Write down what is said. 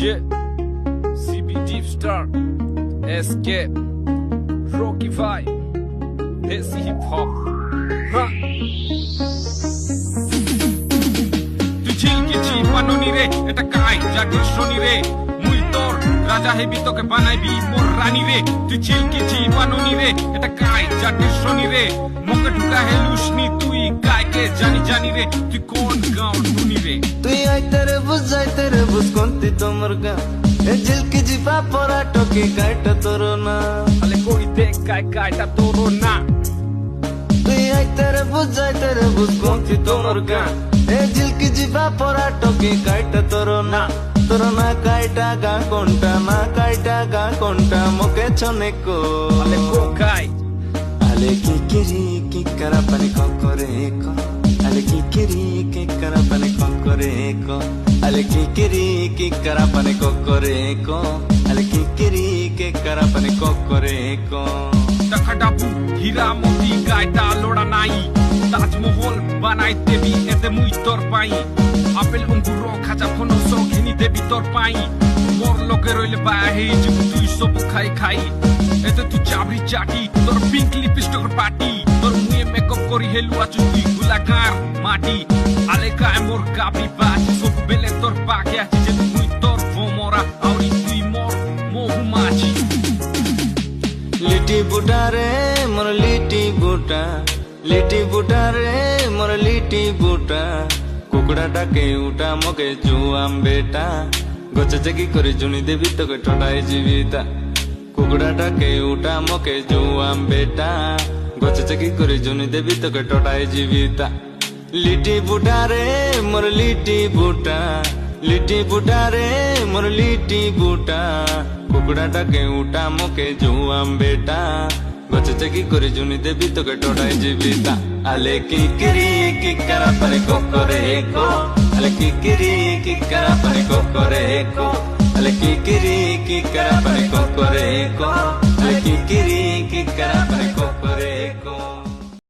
Yeah, CB Deep Star, SK, Rocky Vibe, Desi Hip Hop. তুই ঝিলকেছি বাননি রে, এটা কাই জাতির শনি রে, মুই তোর রাজা হেবি তোকে বানাইবি মোর রানী রে। তুই ঝিলকেছি বাননি রে, এটা কাই জাতির শনি রে, মুখে ঢুকা হেলুসনি তুই কাইকে জানি জানি রে। তুই কোন গাঁও টুনি রে? তুই আইতে রে বুঝ কোনটি তোমার গা এ ঝিলকেছি পাপরা টকে কাইটা তোর না আলে কইতে কাইটা তোর না। তুই আইতে রে বুঝ কোনটি তোমার গা এ ঝিলকেছি পাপরা টকে কাইটা তোর না কাইটা গা কোনটা মোকে ছনে কো আলে কোকাই আলে কি করা পানি করে কো আলে কি করা পানি করে কো আলে কি করা পানি করে কো আলে কি করা পানি করে কো টাকা ডাবু হীরা মতি গায়টা লোড়া নাই, তাজমহল বানাই দেবি এতে মুই তোর পাই, আপেল অঙ্গুর খাজা ফোন সৌখিনী দেবি তোর পাই, মোর লোকে রইলে বাহে যুগ তুই সব খাই এতে তুই চাবরি চাটি তোর পিঙ্ক লিপস্টিক পাটি, তোর মুয়ে মেকআপ করি হেলু আছু তুই গুলাকার মাটি। আলে গায় মোর গাবি বাজ সব বেলে তোর পাকে আছি যে তুই তোর ভোমরা আউরি তুই মোর মহুমাছি। লিটি বুটা রে মোর লিটি বুটা রে মোর লিটি বুটা কুকুড়া ডাকে উঠা মকে জুয়াম বেটা গছে চেকি করে জুনি দেবি তোকে ঠোঁটায় জীবিতা কুকুড়া ডাকে উঠা মকে জুয়াম বেটা গছে চেকি করে জুনি দেবি তোকে ঠোঁটায় জীবিতা। লিটি বুটা রে মোর লিটি বুটা রে মোর লিটি বুটা কুকুড়া ডাকে উঠা মকে জুয়াম বেটা গছে চেকি করে জুনি দেবি তোকে ঠোঁটায় জীবিতা। আলে কি করা পারে করে কো আলে কি করা পারে করে কো আলে কি করা পারে করে কো আলে কি করা পারে করে কো।